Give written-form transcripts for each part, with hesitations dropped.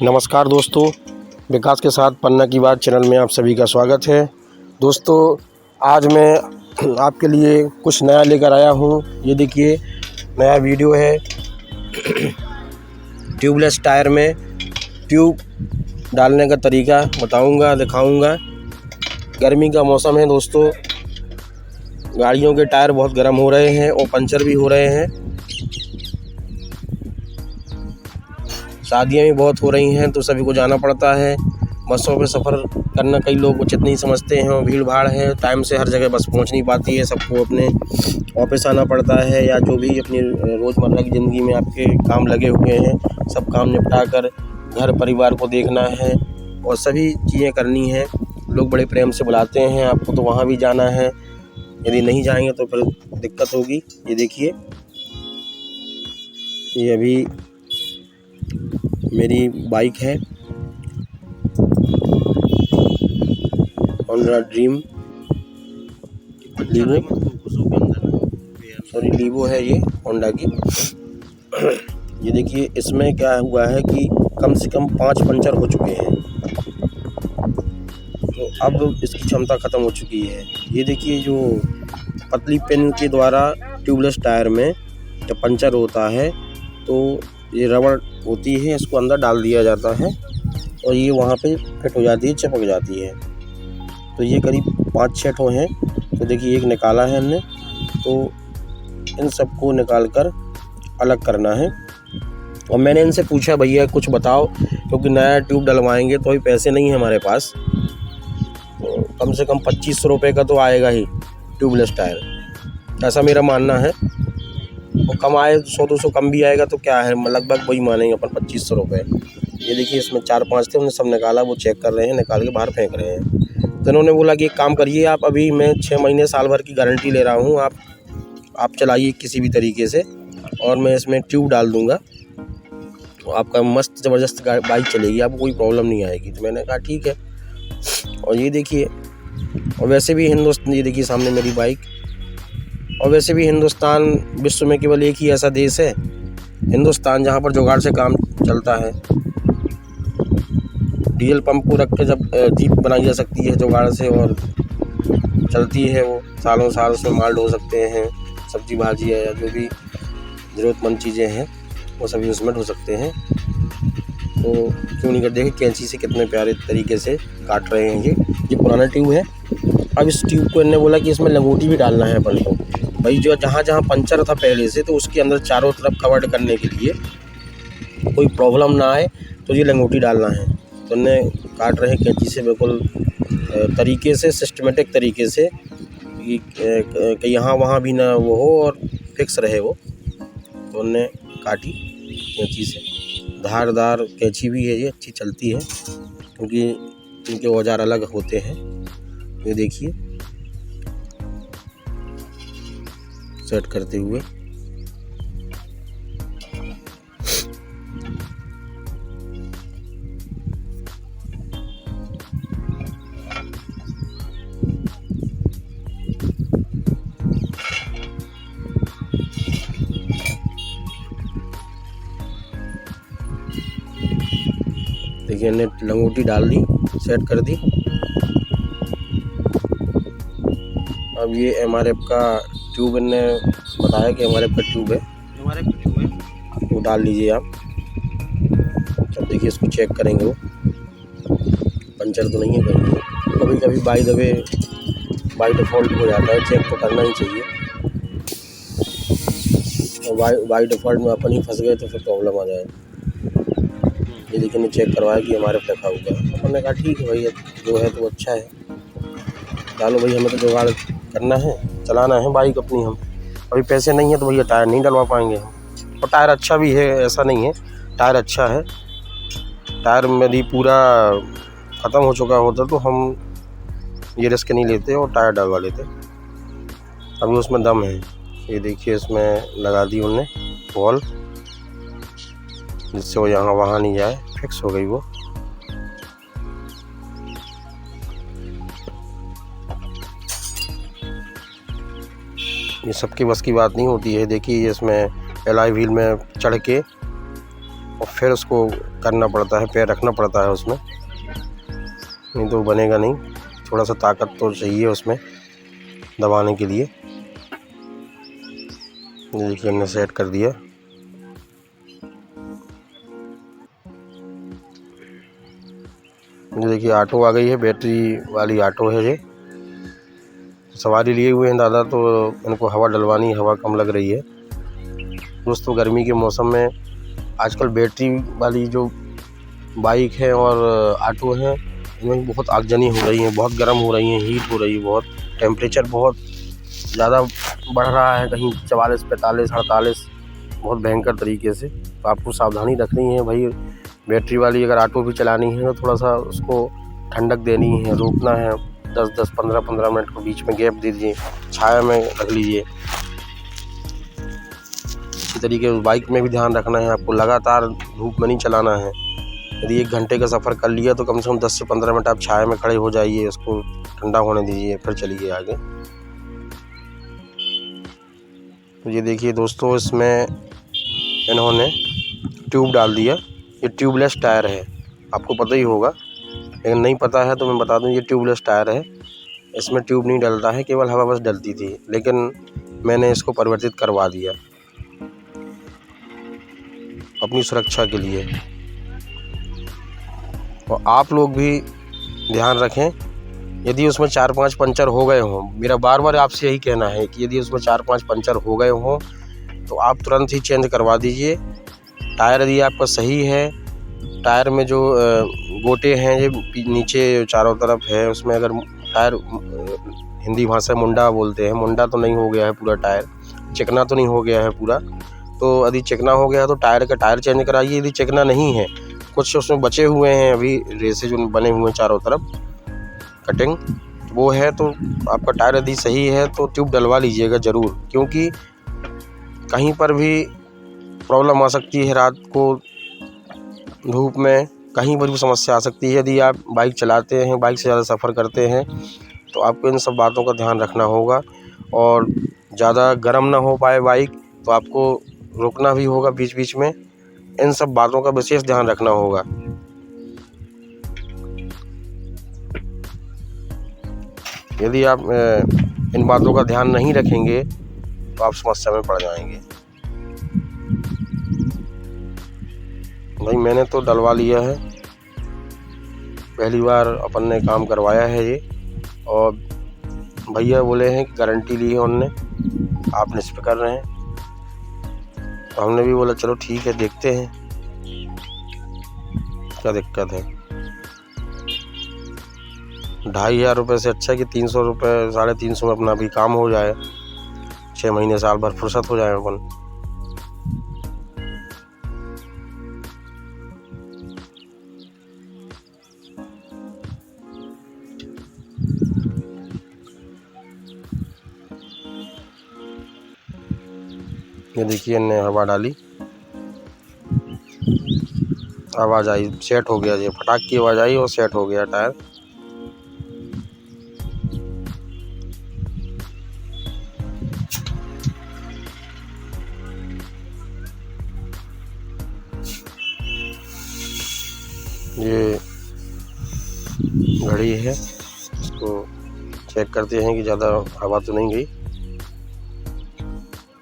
नमस्कार दोस्तों, विकास के साथ पन्ना की बात चैनल में आप सभी का स्वागत है। दोस्तों, आज मैं आपके लिए कुछ नया लेकर आया हूँ। ये देखिए, नया वीडियो है। ट्यूबलेस टायर में ट्यूब डालने का तरीका बताऊँगा, दिखाऊँगा। गर्मी का मौसम है दोस्तों, गाड़ियों के टायर बहुत गर्म हो रहे हैं और पंचर भी हो रहे हैं। शादियाँ भी बहुत हो रही हैं तो सभी को जाना पड़ता है। बसों में सफ़र करना कई लोग उचित नहीं समझते हैं और भीड़ भाड़ है, टाइम से हर जगह बस पहुंच नहीं पाती है। सबको अपने ऑफिस आना पड़ता है या जो भी अपनी रोज़मर्रा की ज़िंदगी में आपके काम लगे हुए हैं, सब काम निपटा कर घर परिवार को देखना है और सभी चीज़ें करनी हैं। लोग बड़े प्रेम से बुलाते हैं आपको, तो वहाँ भी जाना है। यदि नहीं जाएंगे तो फिर दिक्कत होगी। ये देखिए, ये अभी मेरी बाइक है, होंडा ड्रीम लीवो है ये होंडा की। ये देखिए, इसमें क्या हुआ है कि कम से कम 5 पंचर हो चुके हैं, तो अब इसकी क्षमता ख़त्म हो चुकी है। ये देखिए, जो पतली पिन के द्वारा ट्यूबलेस टायर में जब पंचर होता है तो ये रबड़ होती है, इसको अंदर डाल दिया जाता है और ये वहाँ पे फिट हो जाती है, चिपक जाती है। तो ये करीब 5-6 ठो हैं। तो देखिए, एक निकाला है हमने, तो इन सबको निकाल कर अलग करना है। और मैंने इनसे पूछा, भैया कुछ बताओ, क्योंकि नया ट्यूब डलवाएंगे तो अभी पैसे नहीं है हमारे पास। तो कम से कम 2500 रुपये का तो आएगा ही ट्यूबलेस टायर, ऐसा मेरा मानना है। और कम आए 100-200 कम भी आएगा तो क्या है, लगभग वही मानेंगे अपन 2500 रुपये। ये देखिए, इसमें 4-5 थे, उन्होंने सब निकाला, वो चेक कर रहे हैं, निकाल के बाहर फेंक रहे हैं। तो इन्होंने बोला कि एक काम करिए आप, अभी मैं 6 महीने साल भर की गारंटी ले रहा हूँ, आप चलाइए किसी भी तरीके से और मैं इसमें ट्यूब डाल दूँगा, तो आपका मस्त ज़बरदस्त बाइक चलेगी, आपको कोई प्रॉब्लम नहीं आएगी। तो मैंने कहा ठीक है। और ये देखिए, और वैसे भी हिंदुस्तान, ये देखिए सामने मेरी बाइक, और वैसे भी हिंदुस्तान विश्व में केवल एक ही ऐसा देश है, हिंदुस्तान, जहाँ पर जुगाड़ से काम चलता है। डीजल पंप को रख के जब जीप बनाई जा सकती है जुगाड़ से और चलती है, वो सालों साल उसमें माल ढो सकते हैं, सब्जी भाजी है या जो भी ज़रूरतमंद चीज़ें हैं वो सभी उसमें ढो सकते हैं। तो क्यों नहीं कर, देखें कैंची से कितने प्यारे तरीके से काट रहे हैं। ये पुराना ट्यूब है। अब इस ट्यूब को इन्होंने बोला कि इसमें लंगोटी भी डालना है अपन को, भाई जो जहाँ जहाँ पंचर था पहले से, तो उसके अंदर चारों तरफ कवर्ड करने के लिए कोई प्रॉब्लम ना आए, तो ये लंगोटी डालना है। तो उन्हें काट रहे हैं कैंची से, बिल्कुल तरीके से, सिस्टमेटिक तरीके से, कि यहाँ वहाँ भी ना वो हो और फिक्स रहे वो। तो उन्हें काटी कैंची से, धारदार कैंची भी है, ये अच्छी चलती है क्योंकि इनके औजार अलग होते हैं। ये देखिए, सेट करते हुए देखिए, हमने लंगोटी डाल दी, सेट कर दी। अब ये MRF का ट्यूब इन्होंने बताया कि MRF का ट्यूब है, वो डाल लीजिए आप। अब देखिए, इसको चेक करेंगे, वो पंचर तो नहीं है कहीं। कभी कभी बाई डिफ़ॉल्ट हो जाता है, चेक तो करना ही चाहिए। और बाई डिफ़ॉल्ट में अपन ही फंस गए तो फिर प्रॉब्लम आ जाए। ये देखिए, ने चेक करवाया कि MRF रखा हुआ है। अपन ने कहा ठीक है भैया, जो है तो अच्छा है, डालो भाई, हमें तो जुगाड़ करना है, चलाना है बाइक अपनी। हम अभी पैसे नहीं है तो भैया टायर नहीं डलवा पाएंगे हम। और टायर अच्छा भी है, ऐसा नहीं है, टायर अच्छा है। टायर मेरी पूरा ख़त्म हो चुका होता तो हम ये रिस्क नहीं लेते और टायर डलवा लेते। अभी उसमें दम है। ये देखिए, इसमें लगा दी उन्होंने वॉल, जिससे वो यहाँ वहाँ नहीं जाए, फिक्स हो गई वो। ये सबके बस की बात नहीं होती है। देखिए, इसमें एलॉय व्हील में चढ़ के और फिर उसको करना पड़ता है, पैर रखना पड़ता है उसमें, नहीं तो बनेगा नहीं। थोड़ा सा ताकत तो चाहिए उसमें दबाने के लिए। देखिए हमने सेट कर दिया। ये देखिए ऑटो आ गई है, बैटरी वाली ऑटो है ये। सवारी लिए हुए हैं दादा, तो इनको हवा डलवानी, हवा कम लग रही है। दोस्तों गर्मी के मौसम में आजकल बैटरी वाली जो बाइक है और ऑटो है, इनमें बहुत आगजनी हो रही है, बहुत गर्म हो रही है, हीट हो रही है, बहुत टेम्परेचर बहुत ज़्यादा बढ़ रहा है, कहीं 44, 45, 48, बहुत भयंकर तरीके से। तो आपको सावधानी रखनी है भाई। बैटरी वाली अगर ऑटो भी चलानी है तो थोड़ा सा उसको ठंडक देनी है, रोकना है, 10-10, 15-15 मिनट को बीच में गैप दीजिए, छाया में रख लीजिए। इसी तरीके उस बाइक में भी ध्यान रखना है आपको, लगातार धूप में नहीं चलाना है। यदि 1 घंटे का सफ़र कर लिया तो कम से कम 10 से 15 मिनट आप छाया में खड़े हो जाइए, उसको ठंडा होने दीजिए, फिर चलिए आगे। तो ये देखिए दोस्तों, इसमें इन्होंने ट्यूब डाल दिया। ये ट्यूबलेस टायर है, आपको पता ही होगा, लेकिन नहीं पता है तो मैं बता दूं, ये ट्यूबलेस टायर है। इसमें ट्यूब नहीं डलता है, केवल हवा बस डलती थी, लेकिन मैंने इसको परिवर्तित करवा दिया अपनी सुरक्षा के लिए। और आप लोग भी ध्यान रखें, यदि उसमें 4-5 पंचर हो गए हों, मेरा बार बार आपसे यही कहना है कि यदि उसमें 4-5 पंचर हो गए हों तो आप तुरंत ही चेंज करवा दीजिए। टायर यदि आपका सही है, टायर में जो गोटे हैं ये नीचे चारों तरफ है, उसमें अगर टायर हिंदी भाषा में मुंडा बोलते हैं, मुंडा तो नहीं हो गया है पूरा टायर, चिकना तो नहीं हो गया है पूरा, तो यदि चिकना हो गया तो टायर का टायर चेंज कराइए। यदि चिकना नहीं है, कुछ उसमें बचे हुए हैं अभी रेसे जो बने हुए हैं चारों तरफ कटिंग, वो है, तो आपका टायर यदि सही है तो ट्यूब डलवा लीजिएगा ज़रूर, क्योंकि कहीं पर भी प्रॉब्लम आ सकती है। रात को धूप में कहीं पर भी समस्या आ सकती है। यदि आप बाइक चलाते हैं, बाइक से ज़्यादा सफ़र करते हैं, तो आपको इन सब बातों का ध्यान रखना होगा। और ज़्यादा गर्म ना हो पाए बाइक, तो आपको रोकना भी होगा बीच बीच में। इन सब बातों का विशेष ध्यान रखना होगा। यदि आप इन बातों का ध्यान नहीं रखेंगे तो आप समस्या में पड़ जाएंगे। भाई मैंने तो डलवा लिया है, पहली बार अपन ने काम करवाया है ये, और भैया बोले हैं कि गारंटी ली है उनने, आप निश्चित कर रहे हैं, तो हमने भी बोला चलो ठीक है, देखते हैं क्या दिक्कत है। 2,500 रुपये से अच्छा कि 300 रुपये, 350 में अपना भी काम हो जाए, 6 महीने साल भर फुर्सत हो जाए अपन। ये देखिए इनने हवा डाली, आवाज़ आई, सेट हो गया, ये फटाक की आवाज़ आई और सेट हो गया टायर। ये घड़ी है, इसको चेक करते हैं कि ज़्यादा हवा तो नहीं गई।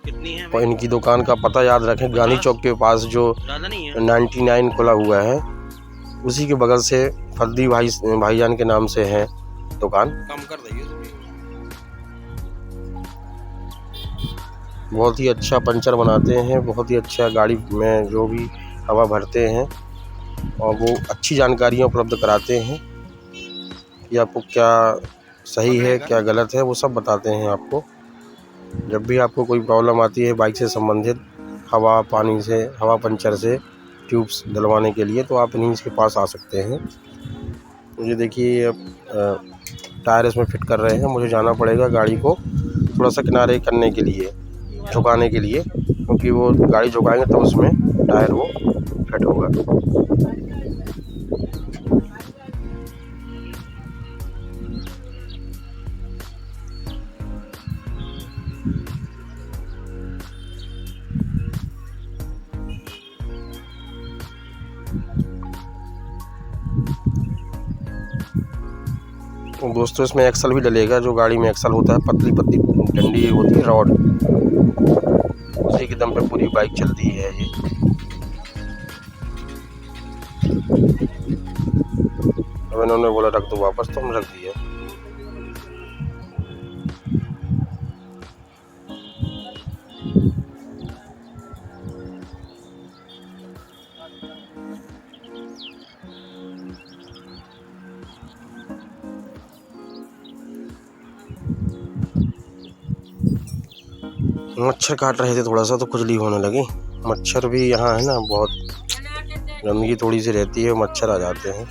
कितनी है? और इनकी दुकान का पता याद रखें, गांधी चौक के पास जो 99 खुला हुआ है, उसी के बगल से फद्दी भाईजान के नाम से है दुकान। कम कर देंगे। बहुत ही अच्छा पंचर बनाते हैं, बहुत ही अच्छा गाड़ी में जो भी हवा भरते हैं, और वो अच्छी जानकारियाँ उपलब्ध कराते हैं कि आपको क्या सही है क्या गलत है, वो सब बताते हैं आपको। जब भी आपको कोई प्रॉब्लम आती है बाइक से संबंधित, हवा पानी से, हवा पंचर से, ट्यूब्स डलवाने के लिए, तो आप इन्हीं के पास आ सकते हैं। मुझे देखिए अब टायर इसमें फिट कर रहे हैं, मुझे जाना पड़ेगा गाड़ी को थोड़ा सा किनारे करने के लिए, झुकाने के लिए, क्योंकि वो गाड़ी झुकाएंगे तो उसमें टायर वो फिट होगा। तो दोस्तों इसमें एक्सल भी डलेगा, जो गाड़ी में एक्सल होता है, पतली पतली डंडी होती है रॉड, उसी के दम पे पूरी बाइक चलती है ये। अब इन्होंने बोला रख दो वापस, तो हम रख दिए। मच्छर काट रहे थे थोड़ा सा, तो खुजली होने लगी। मच्छर भी यहाँ है ना, बहुत गंदगी थोड़ी सी रहती है, मच्छर आ जाते हैं।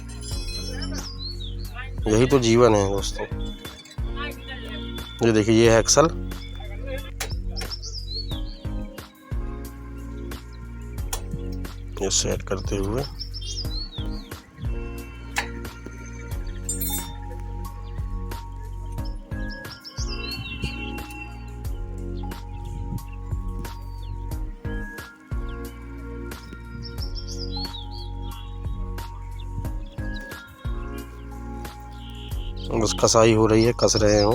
यही तो जीवन है दोस्तों। ये देखिए, ये है एक्सल। ये सेट करते हुए बस कसाई हो रही है, कस रहे हो।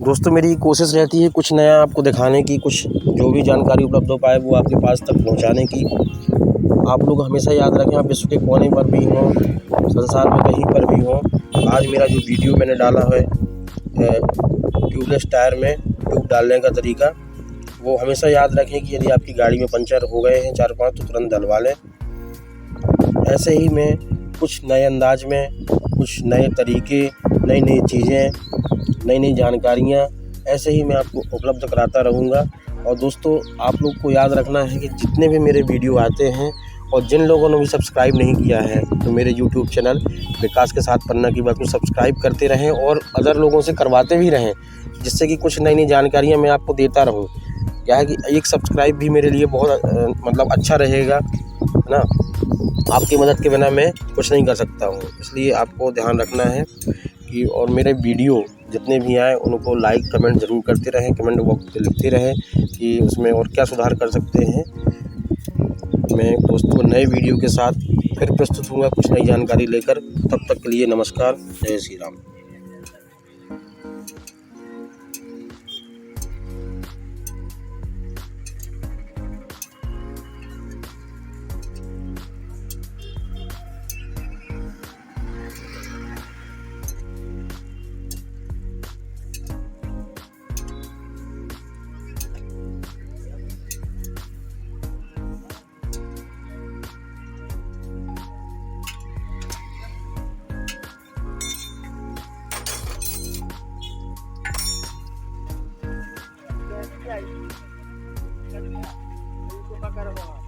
दोस्तों मेरी कोशिश रहती है कुछ नया आपको दिखाने की, कुछ जो भी जानकारी उपलब्ध हो पाए वो आपके पास तक पहुंचाने की। आप लोग हमेशा याद रखें, आप विश्व के कोने पर भी हों, संसार में कहीं पर भी हों, आज मेरा जो वीडियो मैंने डाला है ट्यूबलेस टायर में ट्यूब डालने का तरीका, वो हमेशा याद रखें कि यदि आपकी गाड़ी में पंचर हो गए हैं 4-5 तो तुरंत डलवा लें। ऐसे ही मैं कुछ नए अंदाज में, कुछ नए तरीके, नई नई चीज़ें, नई नई जानकारियाँ ऐसे ही मैं आपको उपलब्ध कराता रहूँगा। और दोस्तों आप लोग को याद रखना है कि जितने भी मेरे वीडियो आते हैं, और जिन लोगों ने भी सब्सक्राइब नहीं किया है तो मेरे यूट्यूब चैनल विकास के साथ पन्ना की बात को सब्सक्राइब करते रहें और अदर लोगों से करवाते भी रहें, जिससे कि कुछ नई नई जानकारियाँ मैं आपको देता रहूँ। क्या है कि एक सब्सक्राइब भी मेरे लिए बहुत मतलब अच्छा रहेगा, है ना। आपकी मदद के बिना मैं कुछ नहीं कर सकता हूँ, इसलिए आपको ध्यान रखना है कि और मेरे वीडियो जितने भी आए उनको लाइक कमेंट ज़रूर करते रहें, कमेंट बॉक्स पे लिखते रहें कि उसमें और क्या सुधार कर सकते हैं। मैं दोस्तों नए वीडियो के साथ फिर प्रस्तुत होऊंगा कुछ नई जानकारी लेकर। तब तक के लिए नमस्कार, जय Shri Ram. Itu bakar apa?